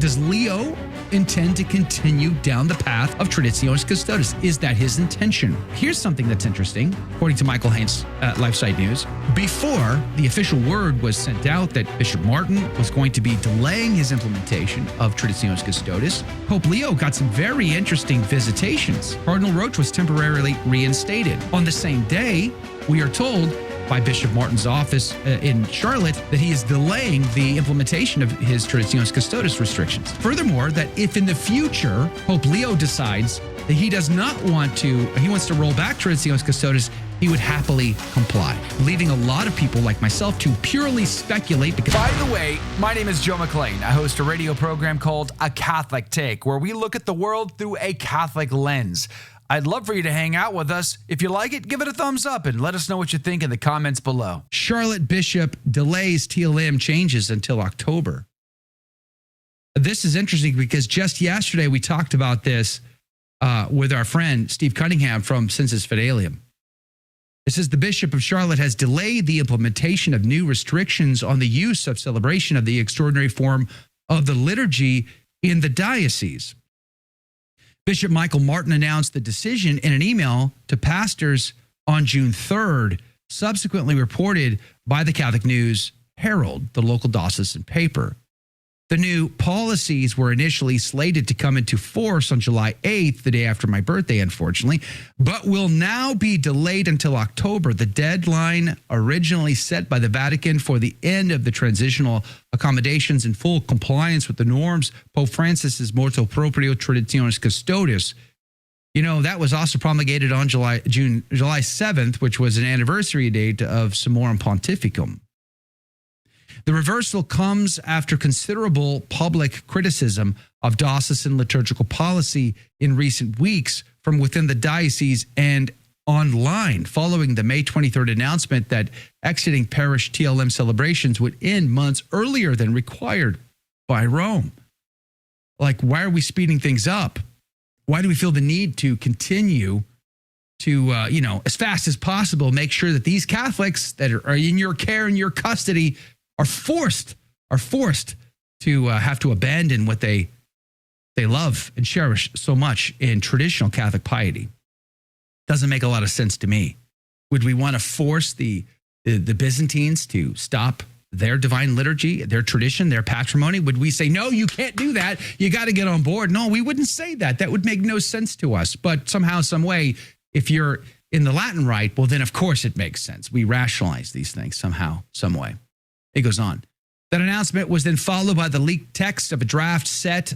Does Leo intend to continue down the path of Traditionis Custodes? Is that his intention? Here's something that's interesting. According to Michael Haines at LifeSite News, before the official word was sent out that Bishop Martin was going to be delaying his implementation of Traditionis Custodes, Pope Leo got some very interesting visitations. Cardinal Roche was temporarily reinstated. On the same day, we are told by Bishop Martin's office in Charlotte that he is delaying the implementation of his Traditionis Custodes restrictions. Furthermore, that if in the future Pope Leo decides that he does not want to, he wants to roll back Traditionis Custodes, he would happily comply, leaving a lot of people like myself to purely speculate. Because by the way, my name is Joe McLean. I host a radio program called A Catholic Take, where we look at the world through a Catholic lens. I'd love for you to hang out with us. If you like it, give it a thumbs up and let us know what you think in the comments below. Charlotte Bishop delays TLM changes until October. This is interesting because just yesterday we talked about this with our friend Steve Cunningham from Sensus Fidelium. It says the Bishop of Charlotte has delayed the implementation of new restrictions on the use of celebration of the extraordinary form of the liturgy in the diocese. Bishop Michael Martin announced the decision in an email to pastors on June 3rd, subsequently reported by the Catholic News Herald, the local diocesan paper. The new policies were initially slated to come into force on July 8th, the day after my birthday, unfortunately, but will now be delayed until October, the deadline originally set by the Vatican for the end of the transitional accommodations in full compliance with the norms. Pope Francis's Motu Proprio Traditionis Custodes. You know, that was also promulgated on July 7th, which was an anniversary date of Summorum Pontificum. The reversal comes after considerable public criticism of diocesan liturgical policy in recent weeks from within the diocese and online, following the May 23rd announcement that exiting parish TLM celebrations would end months earlier than required by Rome. Like, why are we speeding things up? Why do we feel the need to continue to, as fast as possible, make sure that these Catholics that are in your care and your custody are forced to have to abandon what they love and cherish so much in traditional Catholic piety? Doesn't make a lot of sense to me. Would we want to force the Byzantines to stop their divine liturgy, their tradition, their patrimony? Would we say, no, you can't do that, you got to get on board? No, we wouldn't say that. That would make no sense to us. But somehow, some way, if you're in the Latin Rite, well, then of course it makes sense. We rationalize these things somehow, some way. It goes on. That announcement was then followed by the leaked text of a draft set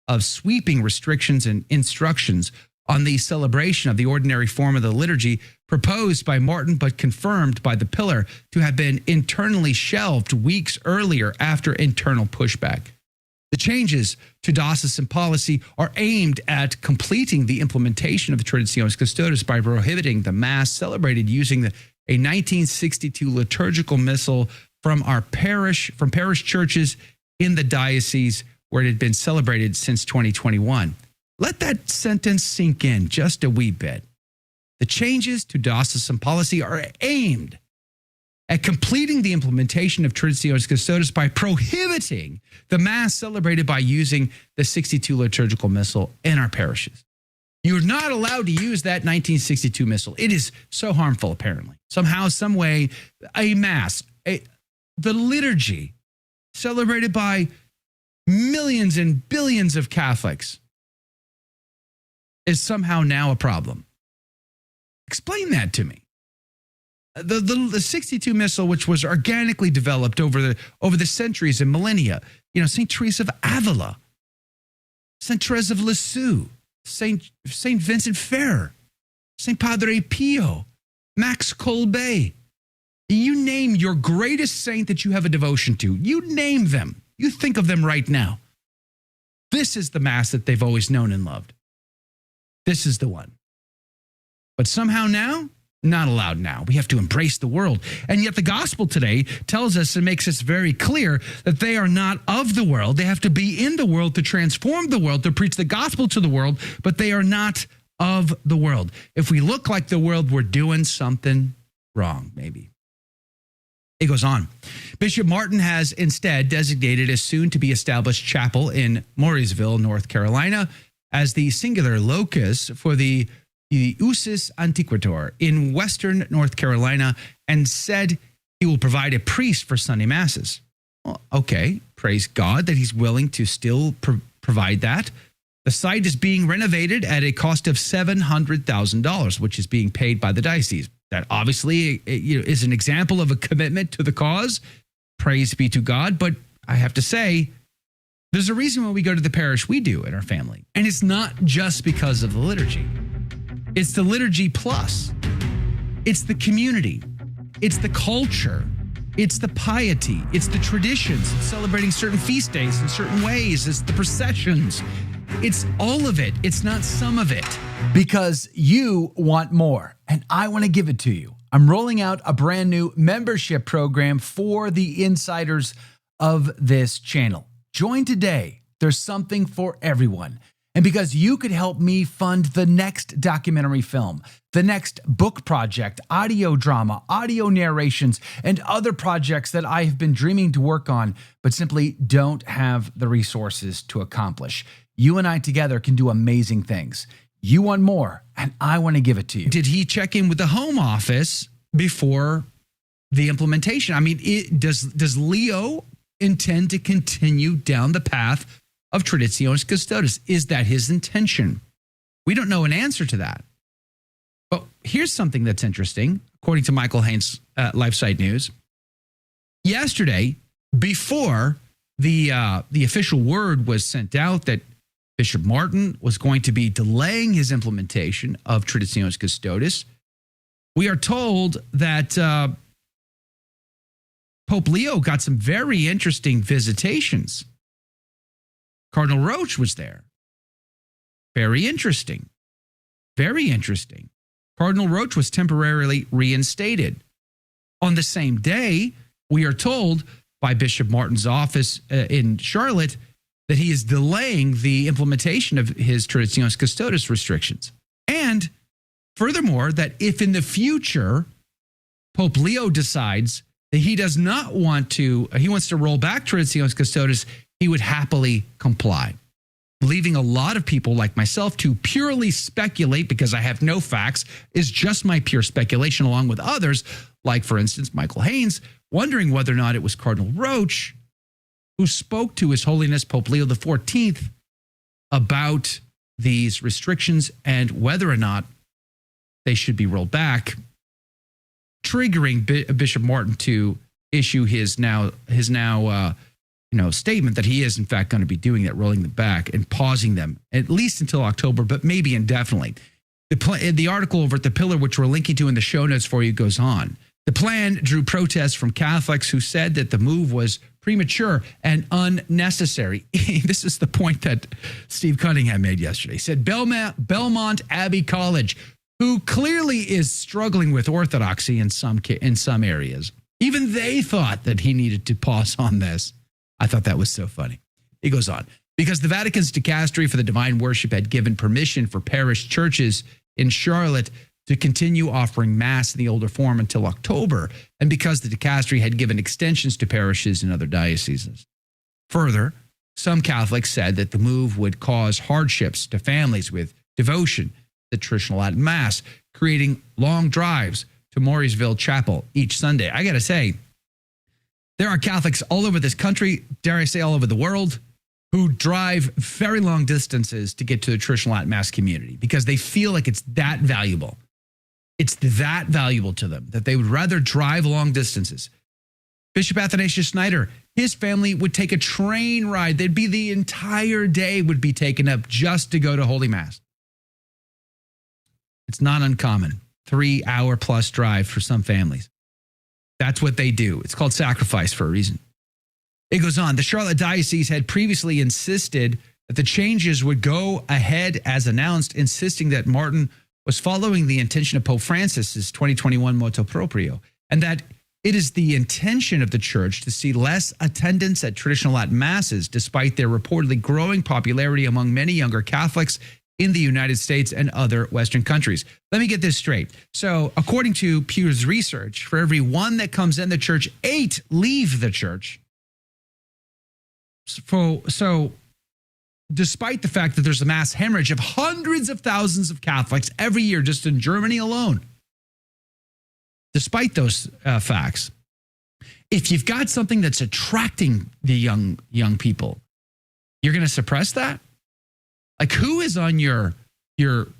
of sweeping restrictions and instructions on the celebration of the ordinary form of the liturgy proposed by Martin but confirmed by the pillar to have been internally shelved weeks earlier after internal pushback. The changes to diocesan policy are aimed at completing the implementation of the Traditionis Custodes by prohibiting the Mass celebrated using a 1962 liturgical missal from parish churches in the diocese where it had been celebrated since 2021. Let that sentence sink in just a wee bit. The changes to diocesan policy are aimed at completing the implementation of Traditionis Custodes by prohibiting the Mass celebrated by using the 62 liturgical missal in our parishes. You're not allowed to use that 1962 missal. It is so harmful, apparently. Somehow, some way, a Mass, the liturgy celebrated by millions and billions of Catholics is somehow now a problem. Explain that to me. The 62 missal, which was organically developed over the centuries and millennia, St. Teresa of Avila, St. Therese of Lisieux, St. Vincent Ferrer, St. Padre Pio, Max Kolbe. You name your greatest saint that you have a devotion to. You name them. You think of them right now. This is the Mass that they've always known and loved. This is the one. But somehow now, not allowed now. We have to embrace the world. And yet the gospel today tells us and makes us very clear that they are not of the world. They have to be in the world to transform the world, to preach the gospel to the world, but they are not of the world. If we look like the world, we're doing something wrong, maybe. It goes on. Bishop Martin has instead designated a soon-to-be-established chapel in Murrysville, North Carolina, as the singular locus for the Usus Antiquator in western North Carolina, and said he will provide a priest for Sunday Masses. Well, okay, praise God that he's willing to still provide that. The site is being renovated at a cost of $700,000, which is being paid by the diocese. That obviously is an example of a commitment to the cause. Praise be to God. But I have to say, there's a reason when we go to the parish we do in our family. And it's not just because of the liturgy. It's the liturgy plus. It's the community. It's the culture. It's the piety. It's the traditions. It's celebrating certain feast days in certain ways. It's the processions. It's all of it. It's not some of it. Because you want more, and I want to give it to you. I'm rolling out a brand new membership program for the insiders of this channel. Join today. There's something for everyone. And because you could help me fund the next documentary film, the next book project, audio drama, audio narrations, and other projects that I have been dreaming to work on, but simply don't have the resources to accomplish. You and I together can do amazing things. You want more, and I want to give it to you. Did he check in with the Home Office before the implementation? I mean, does Leo intend to continue down the path of Traditionis Custodes? Is that his intention? We don't know an answer to that. But here's something that's interesting, according to Michael Haynes' LifeSite News. Yesterday, before the official word was sent out that Bishop Martin was going to be delaying his implementation of Traditionis Custodes, we are told that Pope Leo got some very interesting visitations. Cardinal Roche was there. Very interesting. Very interesting. Cardinal Roche was temporarily reinstated. On the same day, we are told by Bishop Martin's office in Charlotte that he is delaying the implementation of his Traditionis Custodes restrictions. And furthermore, that if in the future Pope Leo decides that he does not want to, he wants to roll back Traditionis Custodes, he would happily comply, leaving a lot of people like myself to purely speculate, because I have no facts, is just my pure speculation, along with others, like, for instance, Michael Haynes, wondering whether or not it was Cardinal Roche who spoke to His Holiness Pope Leo XIV about these restrictions and whether or not they should be rolled back, triggering Bishop Martin to issue his now statement that he is in fact going to be doing that, rolling them back and pausing them at least until October, but maybe indefinitely. The article over at The Pillar, which we're linking to in the show notes for you, goes on. The plan drew protests from Catholics who said that the move was premature and unnecessary. This is the point that Steve Cunningham made yesterday. He said Belmont Abbey College, who clearly is struggling with orthodoxy in some areas, even they thought that he needed to pause on this. I thought that was so funny. He goes on. Because the Vatican's dicastery for the divine worship had given permission for parish churches in Charlotte to continue offering Mass in the older form until October, and because the dicastery had given extensions to parishes in other dioceses. Further, some Catholics said that the move would cause hardships to families with devotion to the traditional Latin Mass, creating long drives to Murrysville Chapel each Sunday. I got to say, there are Catholics all over this country, dare I say all over the world, who drive very long distances to get to the traditional Latin Mass community because they feel like it's that valuable. It's that valuable to them that they would rather drive long distances. Bishop Athanasius Schneider, his family would take a train ride. They'd be the entire day would be taken up just to go to Holy Mass. It's not uncommon. 3-hour plus drive for some families. That's what they do. It's called sacrifice for a reason. It goes on. The Charlotte Diocese had previously insisted that the changes would go ahead as announced, insisting that Martin was following the intention of Pope Francis's 2021 motu proprio, and that it is the intention of the Church to see less attendance at traditional Latin Masses, despite their reportedly growing popularity among many younger Catholics in the United States and other Western countries. Let me get this straight. So according to Pew's research, for every one that comes in the church, 8 leave the church. So despite the fact that there's a mass hemorrhage of hundreds of thousands of Catholics every year just in Germany alone, despite those facts, if you've got something that's attracting the young people, you're going to suppress that? Like, who is on your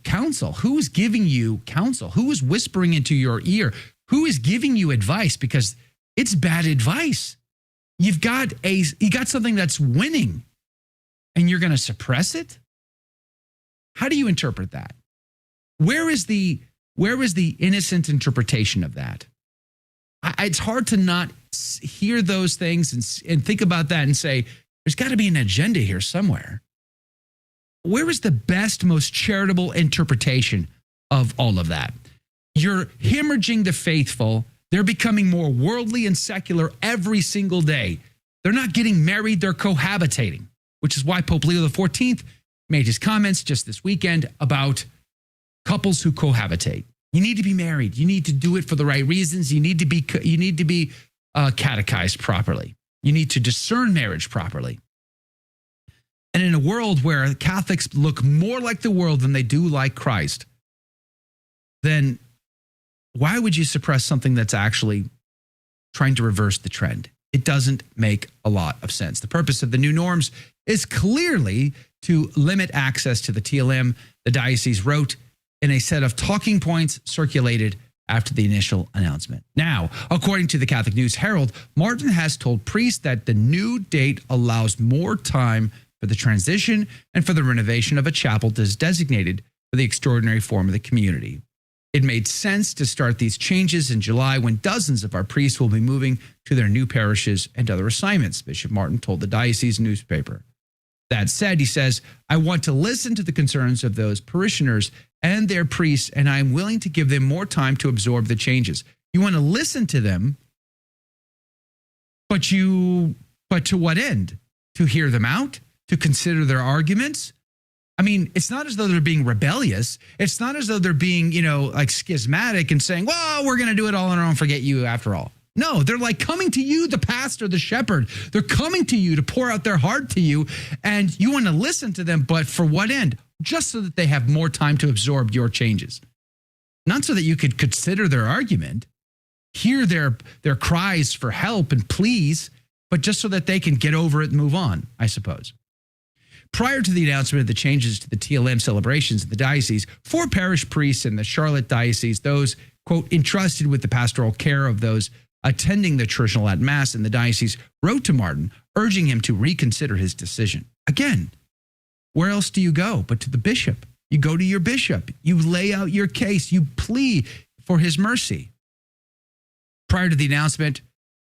counsel? Who is giving you counsel? Who is whispering into your ear? Who is giving you advice? Because it's bad advice. You got something that's winning, and you're going to suppress it? How do you interpret that? Where is the innocent interpretation of that? It's hard to not hear those things and think about that and say, there's got to be an agenda here somewhere. Where is the best, most charitable interpretation of all of that? You're hemorrhaging the faithful. They're becoming more worldly and secular every single day. They're not getting married, they're cohabitating, which is why Pope Leo XIV made his comments just this weekend about couples who cohabitate. You need to be married. You need to do it for the right reasons. You need to be catechized properly. You need to discern marriage properly. And in a world where Catholics look more like the world than they do like Christ, then why would you suppress something that's actually trying to reverse the trend? It doesn't make a lot of sense. The purpose of the new norms is clearly to limit access to the TLM, the diocese wrote in a set of talking points circulated after the initial announcement. Now, according to the Catholic News Herald, Martin has told priests that the new date allows more time for the transition and for the renovation of a chapel that is designated for the extraordinary form of the community. It made sense to start these changes in July when dozens of our priests will be moving to their new parishes and other assignments, Bishop Martin told the diocese newspaper. That said, he says, I want to listen to the concerns of those parishioners and their priests, and I'm willing to give them more time to absorb the changes. You want to listen to them, but to what end? To hear them out? To consider their arguments? I mean, it's not as though they're being rebellious. It's not as though they're being, like schismatic and saying, well, we're going to do it all on our own, forget you after all. No, they're like coming to you, the pastor, the shepherd. They're coming to you to pour out their heart to you, and you want to listen to them, but for what end? Just so that they have more time to absorb your changes. Not so that you could consider their argument, hear their cries for help and pleas, but just so that they can get over it and move on, I suppose. Prior to the announcement of the changes to the TLM celebrations in the diocese, 4 parish priests in the Charlotte diocese, those, quote, entrusted with the pastoral care of those attending the traditional Latin Mass in the diocese, wrote to Martin, urging him to reconsider his decision. Again, where else do you go but to the bishop? You go to your bishop. You lay out your case. You plead for his mercy. Prior to the announcement,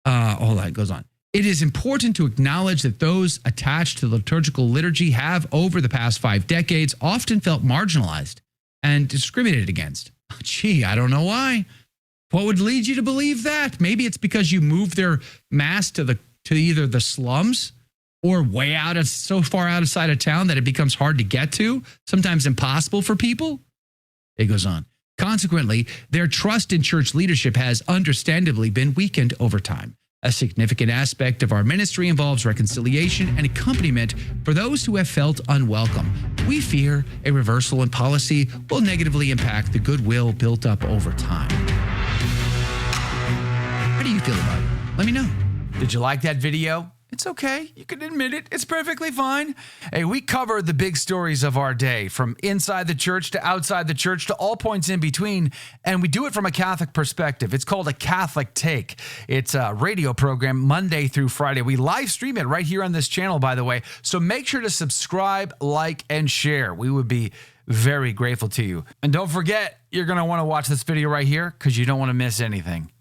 all that goes on. It is important to acknowledge that those attached to the liturgical liturgy have, over the past 5 decades, often felt marginalized and discriminated against. Gee, I don't know why. What would lead you to believe that? Maybe it's because you moved their mass to either the slums or way out, so far outside of town that it becomes hard to get to, sometimes impossible for people. It goes on. Consequently, their trust in church leadership has understandably been weakened over time. A significant aspect of our ministry involves reconciliation and accompaniment for those who have felt unwelcome. We fear a reversal in policy will negatively impact the goodwill built up over time. How do you feel about it? Let me know. Did you like that video? It's okay. You can admit it. It's perfectly fine. Hey, we cover the big stories of our day, from inside the church to outside the church to all points in between, and we do it from a Catholic perspective. It's called A Catholic Take. It's a radio program Monday through Friday. We live stream it right here on this channel, by the way, so make sure to subscribe, like, and share. We would be very grateful to you. And don't forget, you're going to want to watch this video right here because you don't want to miss anything.